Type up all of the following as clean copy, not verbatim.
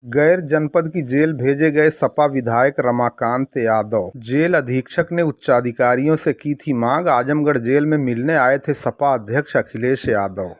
गैर जनपद की जेल भेजे गए सपा विधायक रमाकांत यादव। जेल अधीक्षक ने उच्चाधिकारियों से की थी मांग। आजमगढ़ जेल में मिलने आए थे सपा अध्यक्ष अखिलेश यादव।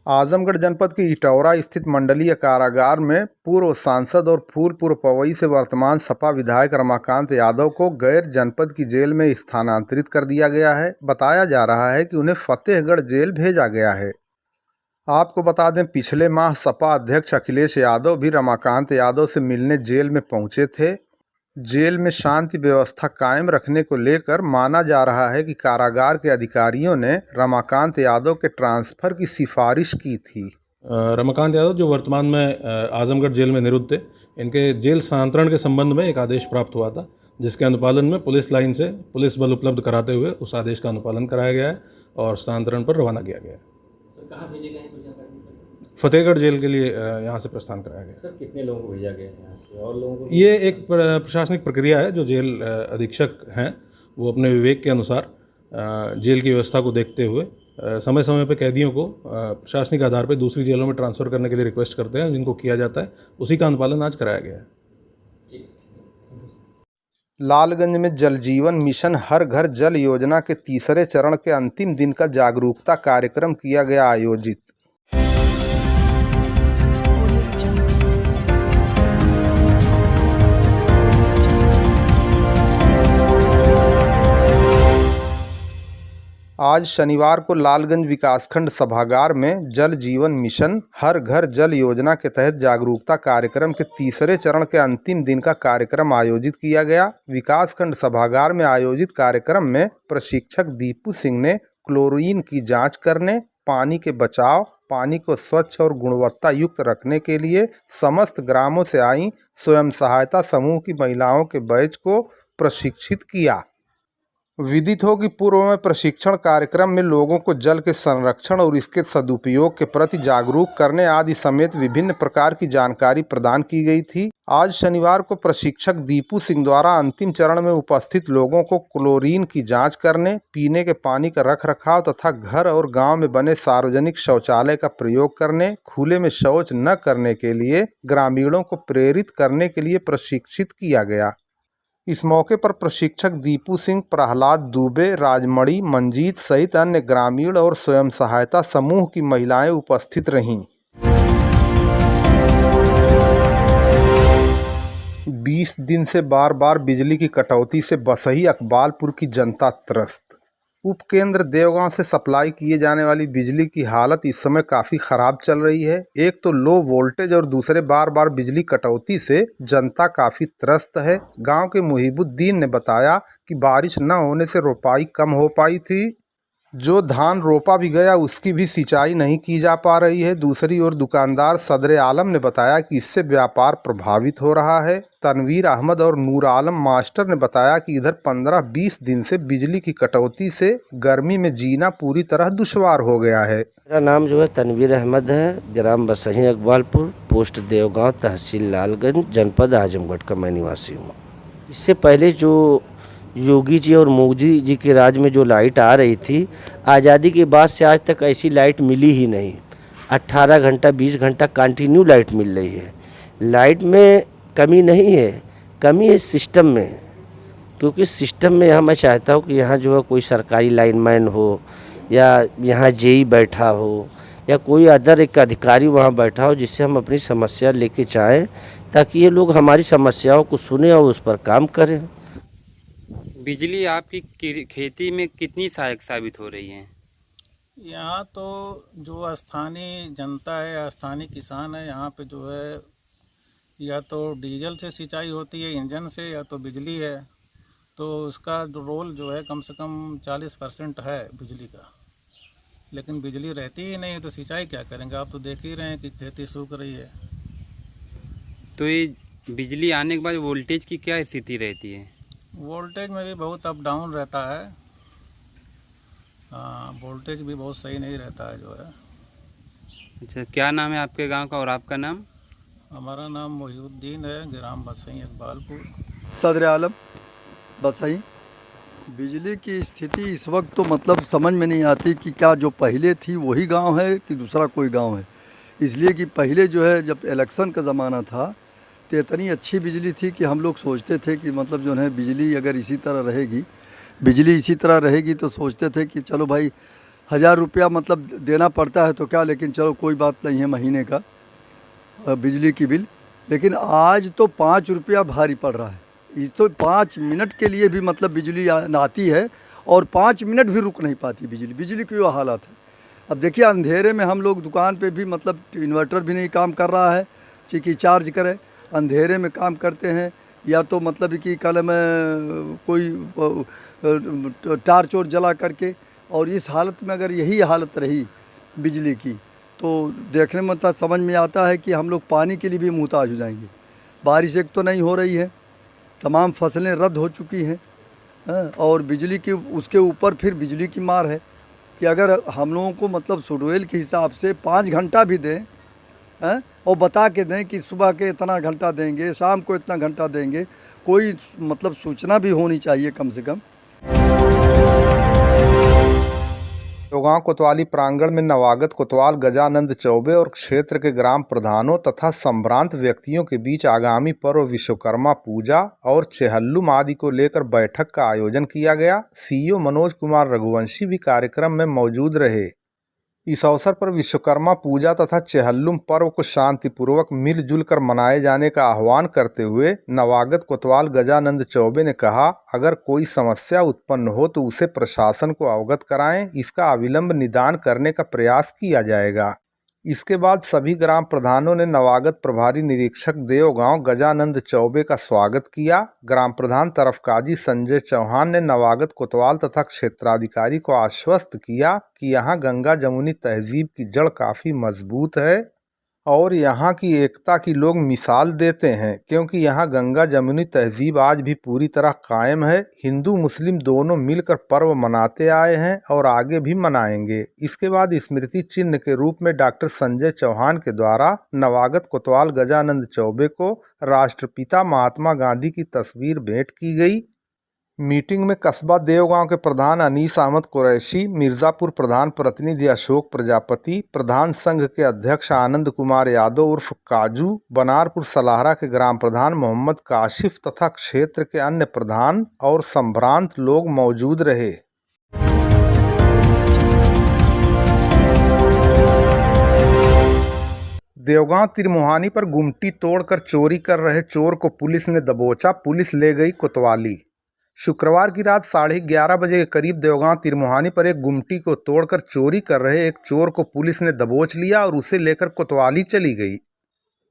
आजमगढ़ जनपद के इटौरा स्थित मंडलीय कारागार में पूर्व सांसद और फूलपुर पवई से वर्तमान सपा विधायक रमाकांत यादव को गैर जनपद की जेल में स्थानांतरित कर दिया गया है। बताया जा रहा है कि उन्हें फतेहगढ़ जेल भेजा गया है। आपको बता दें, पिछले माह सपा अध्यक्ष अखिलेश यादव भी रमाकांत यादव से मिलने जेल में पहुंचे थे। जेल में शांति व्यवस्था कायम रखने को लेकर माना जा रहा है कि कारागार के अधिकारियों ने रमाकांत यादव के ट्रांसफर की सिफारिश की थी। रमाकांत यादव जो वर्तमान में आजमगढ़ जेल में निरुद्ध थे, इनके जेल स्थानांतरण के संबंध में एक आदेश प्राप्त हुआ था, जिसके अनुपालन में पुलिस लाइन से पुलिस बल उपलब्ध कराते हुए उस आदेश का अनुपालन कराया गया है और स्थानांतरण पर रवाना किया गया है। कहाँ भेजे गए हैं? फतेहगढ़ जेल के लिए यहाँ से प्रस्थान कराया गया। सर, कितने लोगों को भेजा गया है यहाँ से और लोगों को? ये एक प्रशासनिक प्रक्रिया है जो जेल अधीक्षक हैं वो अपने विवेक के अनुसार जेल की व्यवस्था को देखते हुए समय समय पर कैदियों को प्रशासनिक आधार पर दूसरी जेलों में ट्रांसफ़र करने के लिए रिक्वेस्ट करते हैं, जिनको किया जाता है। उसी का अनुपालन आज कराया गया है। लालगंज में जल जीवन मिशन हर घर जल योजना के तीसरे चरण के अंतिम दिन का जागरूकता कार्यक्रम किया गया आयोजित। आज शनिवार को लालगंज विकासखंड सभागार में जल जीवन मिशन हर घर जल योजना के तहत जागरूकता कार्यक्रम के तीसरे चरण के अंतिम दिन का कार्यक्रम आयोजित किया गया। विकासखंड सभागार में आयोजित कार्यक्रम में प्रशिक्षक दीपू सिंह ने क्लोरीन की जांच करने, पानी के बचाव, पानी को स्वच्छ और गुणवत्ता युक्त रखने के लिए समस्त ग्रामों से आई स्वयं सहायता समूह की महिलाओं के बैच को प्रशिक्षित किया। विदित हो कि पूर्व में प्रशिक्षण कार्यक्रम में लोगों को जल के संरक्षण और इसके सदुपयोग के प्रति जागरूक करने आदि समेत विभिन्न प्रकार की जानकारी प्रदान की गई थी। आज शनिवार को प्रशिक्षक दीपू सिंह द्वारा अंतिम चरण में उपस्थित लोगों को क्लोरीन की जांच करने, पीने के पानी का रखरखाव तथा घर और गांव में बने सार्वजनिक शौचालय का प्रयोग करने, खुले में शौच न करने के लिए ग्रामीणों को प्रेरित करने के लिए प्रशिक्षित किया गया। इस मौके पर प्रशिक्षक दीपू सिंह, प्रहलाद दुबे, राजमणि, मंजीत सहित अन्य ग्रामीण और स्वयं सहायता समूह की महिलाएं उपस्थित रहीं। 20 दिन से बार बार बिजली की कटौती से बसही अकबालपुर की जनता त्रस्त। उपकेंद्र देवगांव से सप्लाई किए जाने वाली बिजली की हालत इस समय काफ़ी ख़राब चल रही है। एक तो लो वोल्टेज और दूसरे बार बार बिजली कटौती से जनता काफ़ी त्रस्त है। गांव के मुहिबुद्दीन ने बताया कि बारिश न होने से रोपाई कम हो पाई थी। जो धान रोपा भी गया उसकी भी सिंचाई नहीं की जा पा रही है। दूसरी ओर दुकानदार सदर आलम ने बताया कि इससे व्यापार प्रभावित हो रहा है। तनवीर अहमद और नूर आलम मास्टर ने बताया कि इधर 15-20 दिन से बिजली की कटौती से गर्मी में जीना पूरी तरह दुश्वार हो गया है। मेरा नाम जो है तनवीर अहमद है, ग्राम बसही अकबालपुर, पोस्ट देवगांव, तहसील लालगंज, जनपद आजमगढ़ का मैं निवासी हूँ। इससे पहले जो योगी जी और मोदी जी के राज में जो लाइट आ रही थी, आज़ादी के बाद से आज तक ऐसी लाइट मिली ही नहीं। 18 घंटा 20 घंटा कंटिन्यू लाइट मिल रही है। लाइट में कमी नहीं है, कमी है सिस्टम में। क्योंकि सिस्टम में यहाँ मैं चाहता हूँ कि यहाँ जो है कोई सरकारी लाइनमैन हो या यहाँ जेई बैठा हो या कोई अदर एक अधिकारी वहाँ बैठा हो, जिससे हम अपनी समस्या लेके जाएँ, ताकि ये लोग हमारी समस्याओं को सुने और उस पर काम करें। बिजली आपकी खेती में कितनी सहायक साबित हो रही है? यहाँ तो जो स्थानीय जनता है, स्थानीय किसान है, यहाँ पे जो है या तो डीजल से सिंचाई होती है इंजन से, या तो बिजली है। तो उसका जो रोल जो है कम से कम 40% है बिजली का। लेकिन बिजली रहती ही नहीं तो सिंचाई क्या करेंगे? आप तो देख ही रहे हैं कि खेती सूख रही है। तो ये बिजली आने के बाद वोल्टेज की क्या स्थिति रहती है? वोल्टेज में भी बहुत अप डाउन रहता है। वोल्टेज भी बहुत सही नहीं रहता है जो है। अच्छा, क्या नाम है आपके गांव का और आपका नाम? हमारा नाम मोहिउद्दीन है, ग्राम बसही अकबालपुर। सदर आलम बसई। बिजली की स्थिति इस वक्त तो मतलब समझ में नहीं आती कि क्या जो पहले थी वही गांव है कि दूसरा कोई गांव है। इसलिए कि पहले जो है जब इलेक्शन का ज़माना था तो इतनी अच्छी बिजली थी कि हम लोग सोचते थे कि मतलब जो है बिजली अगर इसी तरह रहेगी तो सोचते थे कि चलो भाई 1000 रुपया मतलब देना पड़ता है तो क्या, लेकिन चलो कोई बात नहीं है महीने का बिजली की बिल। लेकिन आज तो 5 रुपया भारी पड़ रहा है। इस तो 5 मिनट के लिए भी मतलब बिजली आती है और 5 मिनट भी रुक नहीं पाती बिजली की वो हालत है। अब देखिए अंधेरे में हम लोग दुकान पे भी मतलब इन्वर्टर भी नहीं काम कर रहा है कि चार्ज करें, अंधेरे में काम करते हैं या तो मतलब कि कल में कोई टार्च और जला करके। और इस हालत में अगर यही हालत रही बिजली की तो देखने में तो समझ में आता है कि हम लोग पानी के लिए भी मुहताज हो जाएंगे। बारिश एक तो नहीं हो रही है, तमाम फसलें रद्द हो चुकी हैं और बिजली की उसके ऊपर फिर बिजली की मार है कि अगर हम लोगों को मतलब शेड्यूल के हिसाब से 5 घंटा भी दें और बता के दें कि सुबह के इतना घंटा देंगे, शाम को इतना घंटा देंगे, कोई मतलब सूचना भी होनी चाहिए कम से कम। देवगांव कोतवाली प्रांगण में नवागत कोतवाल गजानंद चौबे और क्षेत्र के ग्राम प्रधानों तथा संभ्रांत व्यक्तियों के बीच आगामी पर्व विश्वकर्मा पूजा और चेहल्लुम आदि को लेकर बैठक का आयोजन किया गया। सीईओ मनोज कुमार रघुवंशी भी कार्यक्रम में मौजूद रहे। इस अवसर पर विश्वकर्मा पूजा तथा चेहल्लुम पर्व को शांतिपूर्वक मिलजुल कर मनाए जाने का आह्वान करते हुए नवागत कोतवाल गजानंद चौबे ने कहा, अगर कोई समस्या उत्पन्न हो तो उसे प्रशासन को अवगत कराएं, इसका अविलंब निदान करने का प्रयास किया जाएगा। इसके बाद सभी ग्राम प्रधानों ने नवागत प्रभारी निरीक्षक देवगांव गजानंद चौबे का स्वागत किया। ग्राम प्रधान तरफकाजी संजय चौहान ने नवागत कोतवाल तथा क्षेत्राधिकारी को आश्वस्त किया कि यहाँ गंगा जमुनी तहजीब की जड़ काफ़ी मजबूत है और यहाँ की एकता की लोग मिसाल देते हैं, क्योंकि यहाँ गंगा जमुनी तहजीब आज भी पूरी तरह कायम है। हिंदू मुस्लिम दोनों मिलकर पर्व मनाते आए हैं और आगे भी मनाएंगे। इसके बाद स्मृति चिन्ह के रूप में डॉक्टर संजय चौहान के द्वारा नवागत कोतवाल गजानंद चौबे को राष्ट्रपिता महात्मा गांधी की तस्वीर भेंट की गई। मीटिंग में कस्बा देवगांव के प्रधान अनीस अहमद कुरैशी, मिर्ज़ापुर प्रधान प्रतिनिधि अशोक प्रजापति, प्रधान संघ के अध्यक्ष आनंद कुमार यादव उर्फ काजू, बनारपुर सलाहरा के ग्राम प्रधान मोहम्मद काशिफ तथा क्षेत्र के अन्य प्रधान और संभ्रांत लोग मौजूद रहे। देवगांव तिरमुहानी पर गुमटी तोड़कर चोरी कर रहे चोर को पुलिस ने दबोचा, पुलिस ले गई कोतवाली। शुक्रवार की रात 11:30 बजे के करीब देवगांव तिरमुहानी पर एक गुमटी को तोड़कर चोरी कर रहे एक चोर को पुलिस ने दबोच लिया और उसे लेकर कोतवाली चली गई।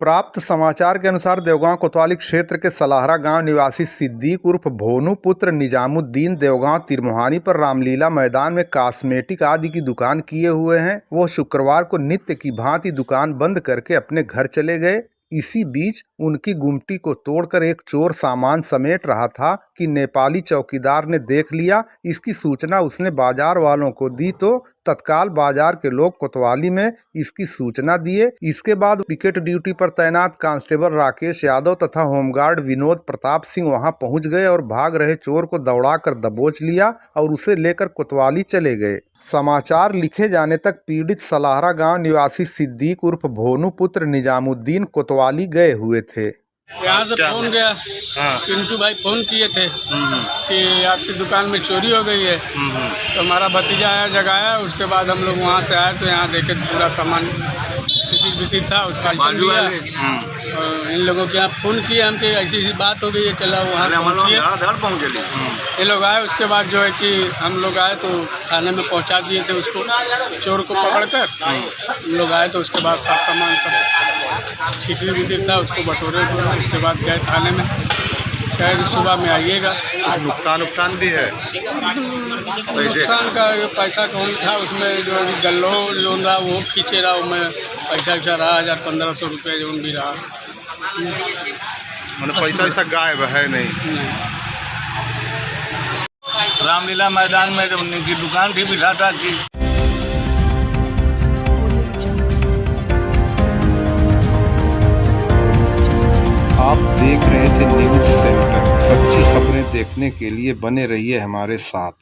प्राप्त समाचार के अनुसार देवगांव कोतवाली क्षेत्र के सलाहरा गांव निवासी सिद्दीक उर्फ भोनू पुत्र निजामुद्दीन देवगांव तिरमुहानी पर रामलीला मैदान में कॉस्मेटिक आदि की दुकान किए हुए हैं। वो शुक्रवार को नित्य की भांति दुकान बंद करके अपने घर चले गए। इसी बीच उनकी गुमटी को तोड़कर एक चोर सामान समेट रहा था कि नेपाली चौकीदार ने देख लिया। इसकी सूचना उसने बाजार वालों को दी तो तत्काल बाजार के लोग कोतवाली में इसकी सूचना दिए। इसके बाद पिकेट ड्यूटी पर तैनात कांस्टेबल राकेश यादव तथा होमगार्ड विनोद प्रताप सिंह वहां पहुंच गए और भाग रहे चोर को दौड़ाकर दबोच लिया और उसे लेकर कोतवाली चले गए। समाचार लिखे जाने तक पीड़ित सलाहरा गांव निवासी सिद्दीक उर्फ भोनू पुत्र निजामुद्दीन कोतवाली गए हुए थे। यहाँ से फोन गया, पिंटू भाई फोन किए थे कि आपकी दुकान में चोरी हो गई है। तो हमारा भतीजा आया, जगाया। उसके बाद हम लोग वहाँ से आए तो यहाँ देखे पूरा सामान बिकी था, उसका लिया। और इन लोगों के यहाँ फ़ोन किए हम कि ऐसी बात हो गई है, चला वहाँ पहुँचे। ये लोग आए, उसके बाद जो है कि हम लोग आए तो थाने में पहुँचा दिए थे उसको, चोर को पकड़कर। हम लोग आए तो उसके बाद सब सामान सब छिटरी बितर था उसको बटोरे। उसके बाद गए थाने में, कहे सुबह में आइएगा। नुकसान भी है। नुकसान का पैसा कौन था उसमें, जो गल्लो जो रहा वो खींचे रहा, उसमें पैसा रहा 1500 रुपये जो भी रहा। मतलब पैसा गायब है नहीं। रामलीला मैदान में उनकी दुकान थी बिठाटा की। आप देख रहे थे न्यूज़ सेंटर। सच्ची खबरें देखने के लिए बने रहिए हमारे साथ।